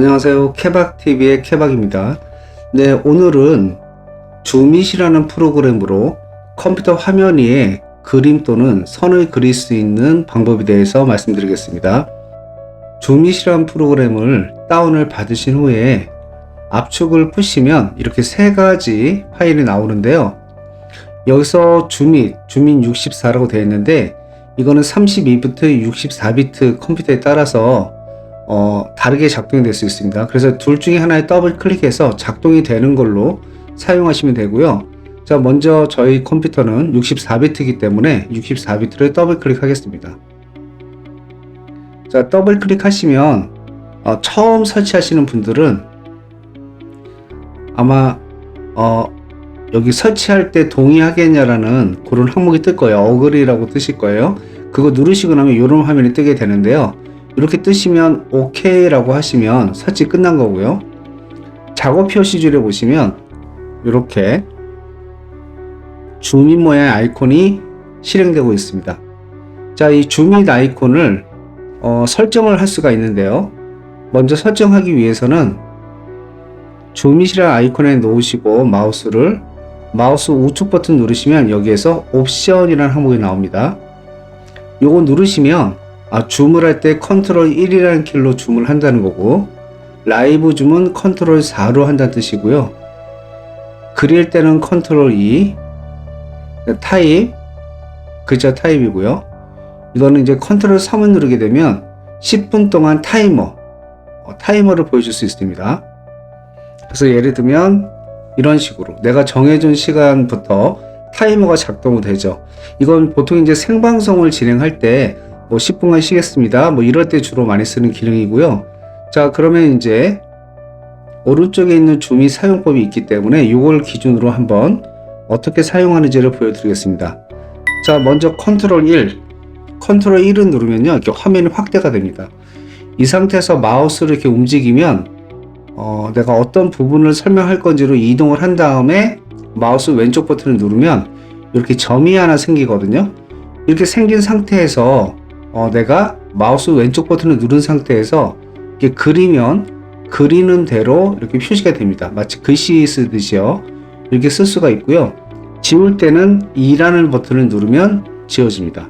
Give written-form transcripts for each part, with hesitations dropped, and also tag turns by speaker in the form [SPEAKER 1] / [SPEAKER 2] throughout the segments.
[SPEAKER 1] 안녕하세요. 케박TV의 케박입니다. 네, 오늘은 줌밋이라는 프로그램으로 컴퓨터 화면 위에 그림 또는 선을 그릴 수 있는 방법에 대해서 말씀드리겠습니다. 줌밋이라는 프로그램을 다운을 받으신 후에 압축을 푸시면 이렇게 세 가지 파일이 나오는데요. 여기서 줌밋 64라고 되어 있는데 이거는 32비트, 64비트 컴퓨터에 따라서 다르게 작동이 될 수 있습니다. 그래서 둘 중에 하나에 더블 클릭해서 작동이 되는 걸로 사용하시면 되고요. 자, 먼저 저희 컴퓨터는 64비트이기 때문에 64비트를 더블 클릭하겠습니다. 자, 더블 클릭하시면 처음 설치하시는 분들은 아마 여기 설치할 때 동의하겠냐라는 그런 항목이 뜰 거예요. 어그리라고 뜨실 거예요. 그거 누르시고 나면 이런 화면이 뜨게 되는데요. 이렇게 뜨시면 OK라고 하시면 설치 끝난 거고요. 작업 표시줄에 보시면 이렇게 줌인 모양의 아이콘이 실행되고 있습니다. 자, 이 줌인 아이콘을 설정을 할 수가 있는데요. 먼저 설정하기 위해서는 줌잇이라는 아이콘에 놓으시고 마우스 우측 버튼 누르시면 여기에서 옵션이라는 항목이 나옵니다. 요거 누르시면 줌을 할 때 컨트롤 1이라는 키로 줌을 한다는 거고, 라이브 줌은 컨트롤 4로 한다는 뜻이고요. 그릴 때는 컨트롤 2, 타입, 글자 타입이고요. 이거는 이제 컨트롤 3을 누르게 되면 10분 동안 타이머를 보여줄 수 있습니다. 그래서 예를 들면 이런 식으로 내가 정해준 시간부터 타이머가 작동이 되죠. 이건 보통 이제 생방송을 진행할 때 10분간 쉬겠습니다. 이럴 때 주로 많이 쓰는 기능이고요. 자, 그러면 이제 오른쪽에 있는 줌밋 사용법이 있기 때문에 이걸 기준으로 한번 어떻게 사용하는지를 보여드리겠습니다. 자, 먼저 컨트롤 1을 누르면요, 이렇게 화면이 확대가 됩니다. 이 상태에서 마우스를 이렇게 움직이면 내가 어떤 부분을 설명할 건지로 이동을 한 다음에 마우스 왼쪽 버튼을 누르면 이렇게 점이 하나 생기거든요. 이렇게 생긴 상태에서 내가 마우스 왼쪽 버튼을 누른 상태에서 이렇게 그리는 대로 이렇게 표시가 됩니다. 마치 글씨 쓰듯이요. 이렇게 쓸 수가 있고요. 지울 때는 2라는 버튼을 누르면 지워집니다.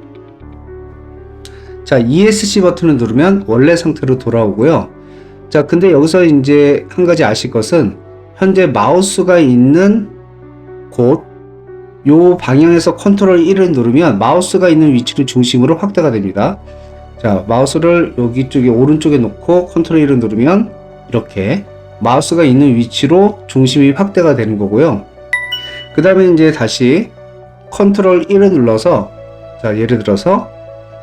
[SPEAKER 1] 자, ESC 버튼을 누르면 원래 상태로 돌아오고요. 자, 근데 여기서 이제 한 가지 아실 것은 현재 마우스가 있는 곳, 요 방향에서 컨트롤 1을 누르면 마우스가 있는 위치를 중심으로 확대가 됩니다. 자, 마우스를 여기 쪽에 오른쪽에 놓고 컨트롤 1을 누르면 이렇게 마우스가 있는 위치로 중심이 확대가 되는 거고요. 그 다음에 이제 다시 컨트롤 1을 눌러서, 자, 예를 들어서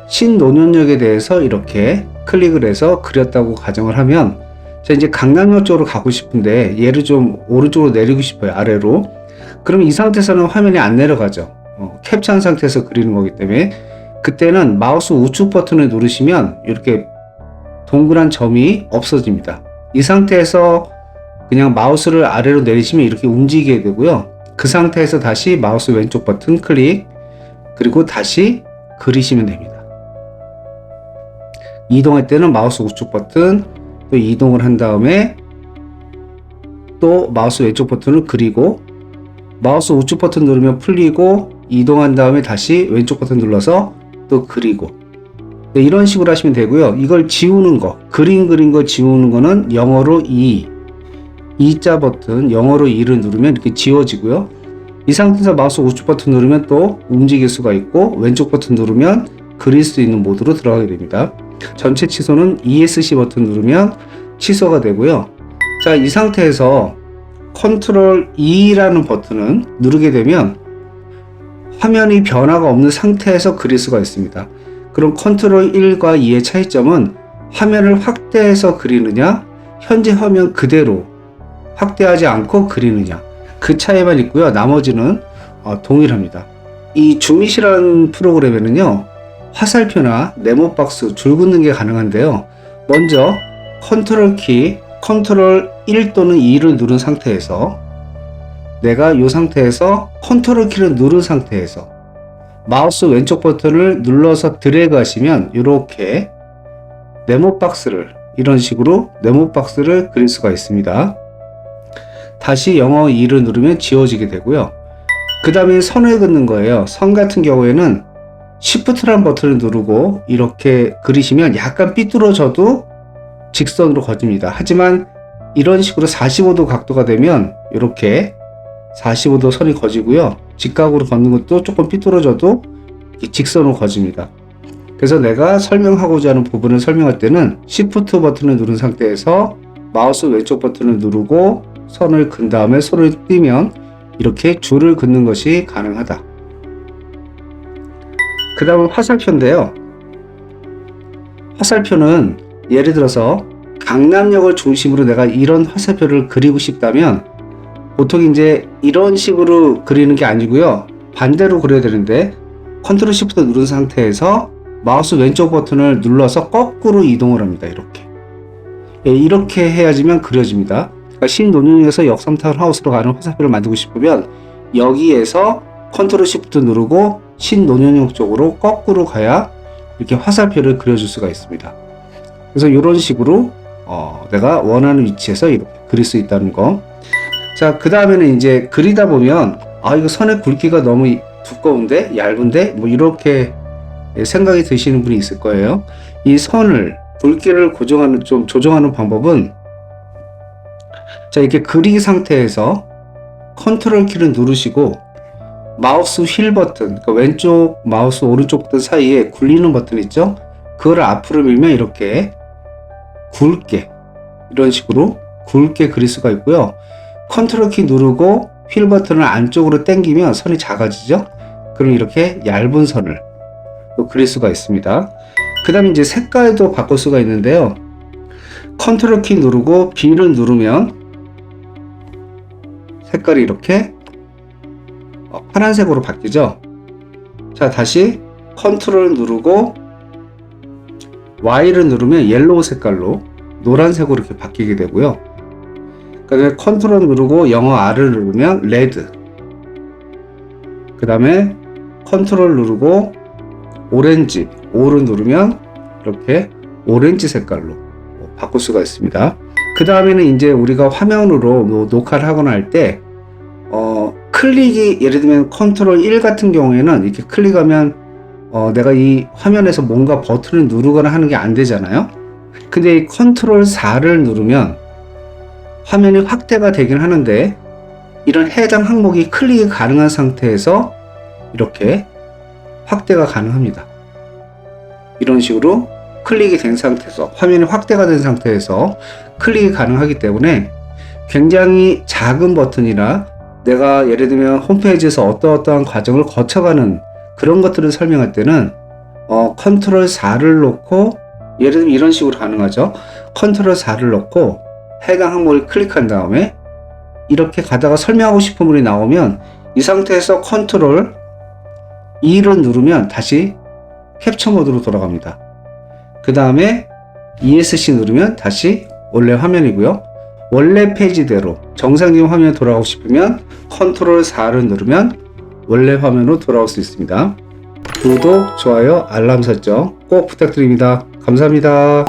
[SPEAKER 1] 신논현역에 대해서 이렇게 클릭을 해서 그렸다고 가정을 하면, 자, 이제 강남역 쪽으로 가고 싶은데 얘를 좀 오른쪽으로 내리고 싶어요. 아래로. 그러면 이 상태에서는 화면이 안 내려가죠. 캡처한 상태에서 그리는 거기 때문에 그때는 마우스 우측 버튼을 누르시면 이렇게 동그란 점이 없어집니다. 이 상태에서 그냥 마우스를 아래로 내리시면 이렇게 움직이게 되고요. 그 상태에서 다시 마우스 왼쪽 버튼 클릭, 그리고 다시 그리시면 됩니다. 이동할 때는 마우스 우측 버튼 또 이동을 한 다음에 또 마우스 왼쪽 버튼을 그리고 마우스 우측 버튼 누르면 풀리고 이동한 다음에 다시 왼쪽 버튼 눌러서 또 그리고, 네, 이런 식으로 하시면 되고요. 이걸 지우는 거, 그린 거 지우는 거는 영어로 E자 버튼, 영어로 E를 누르면 이렇게 지워지고요. 이 상태에서 마우스 우측 버튼 누르면 또 움직일 수가 있고 왼쪽 버튼 누르면 그릴 수 있는 모드로 들어가게 됩니다. 전체 취소는 ESC 버튼 누르면 취소가 되고요. 자, 이 상태에서 컨트롤 2라는 버튼을 누르게 되면 화면이 변화가 없는 상태에서 그릴 수가 있습니다. 그럼 컨트롤 1과 2의 차이점은 화면을 확대해서 그리느냐, 현재 화면 그대로 확대하지 않고 그리느냐, 그 차이만 있고요. 나머지는 동일합니다. 이 줌밋이라는 프로그램에는요, 화살표나 네모박스, 줄 긋는 게 가능한데요. 먼저 컨트롤 1 또는 2를 누른 상태에서 내가 이 상태에서 컨트롤 키를 누른 상태에서 마우스 왼쪽 버튼을 눌러서 드래그 하시면 이렇게 네모 박스를 이런 식으로 네모 박스를 그릴 수가 있습니다. 다시 영어 2를 누르면 지워지게 되고요. 그 다음에 선을 긋는 거예요. 선 같은 경우에는 Shift라는 버튼을 누르고 이렇게 그리시면 약간 삐뚤어져도 직선으로 그어집니다. 하지만 이런 식으로 45도 각도가 되면 이렇게 45도 선이 그어지고요. 직각으로 걷는 것도 조금 삐뚤어져도 직선으로 그어집니다. 그래서 내가 설명하고자 하는 부분을 설명할 때는 Shift 버튼을 누른 상태에서 마우스 왼쪽 버튼을 누르고 선을 긋은 다음에 손을 띄면 이렇게 줄을 긋는 것이 가능하다. 그 다음은 화살표인데요. 화살표는 예를 들어서 강남역을 중심으로 내가 이런 화살표를 그리고 싶다면 보통 이제 이런 식으로 그리는 게 아니고요. 반대로 그려야 되는데 컨트롤 시프트 누른 상태에서 마우스 왼쪽 버튼을 눌러서 거꾸로 이동을 합니다. 이렇게. 예, 이렇게 해야지만 그려집니다. 그러니까 신논현역에서 역삼타운하우스로 가는 화살표를 만들고 싶으면 여기에서 컨트롤 시프트 누르고 신논현역 쪽으로 거꾸로 가야 이렇게 화살표를 그려줄 수가 있습니다. 그래서 이런 식으로 내가 원하는 위치에서 이렇게 그릴 수 있다는 거. 자, 그 다음에는 이제 그리다 보면 이거 선의 굵기가 너무 두꺼운데 얇은데 뭐 이렇게 생각이 드시는 분이 있을 거예요. 이 선을 굵기를 좀 조정하는 방법은 자, 이렇게 그리기 상태에서 컨트롤 키를 누르시고 마우스 휠 버튼, 그러니까 왼쪽 마우스 오른쪽 버튼 사이에 굴리는 버튼 있죠? 그걸 앞으로 밀면 이렇게 굵게 이런 식으로 굵게 그릴 수가 있고요. 컨트롤 키 누르고 휠 버튼을 안쪽으로 당기면 선이 작아지죠? 그럼 이렇게 얇은 선을 또 그릴 수가 있습니다. 그 다음에 이제 색깔도 바꿀 수가 있는데요. 컨트롤 키 누르고 B를 누르면 색깔이 이렇게 파란색으로 바뀌죠. 자, 다시 컨트롤 누르고 Y를 누르면 옐로우 색깔로 노란색으로 이렇게 바뀌게 되고요. 그 다음에 컨트롤 누르고 영어 R을 누르면 레드, 그 다음에 컨트롤 누르고 오렌지 O를 누르면 이렇게 오렌지 색깔로 바꿀 수가 있습니다. 그 다음에는 이제 우리가 화면으로 녹화를 하거나 할 때 클릭이 예를 들면 컨트롤 1 같은 경우에는 이렇게 클릭하면 내가 이 화면에서 뭔가 버튼을 누르거나 하는 게 안 되잖아요. 근데 이 컨트롤 4를 누르면 화면이 확대가 되긴 하는데 이런 해당 항목이 클릭이 가능한 상태에서 이렇게 확대가 가능합니다. 이런 식으로 클릭이 된 상태에서 화면이 확대가 된 상태에서 클릭이 가능하기 때문에 굉장히 작은 버튼이나 내가 예를 들면 홈페이지에서 어떠한 과정을 거쳐가는 그런 것들을 설명할 때는 컨트롤 4를 놓고 예를 들면 이런 식으로 가능하죠. 컨트롤 4를 놓고 해당 항목을 클릭한 다음에 이렇게 가다가 설명하고 싶은 문이 나오면 이 상태에서 컨트롤 2를 누르면 다시 캡처 모드로 돌아갑니다. 그 다음에 ESC 누르면 다시 원래 화면이고요. 원래 페이지대로 정상적인 화면에 돌아가고 싶으면 컨트롤 4를 누르면 원래 화면으로 돌아올 수 있습니다. 구독, 좋아요, 알람 설정 꼭 부탁드립니다. 감사합니다.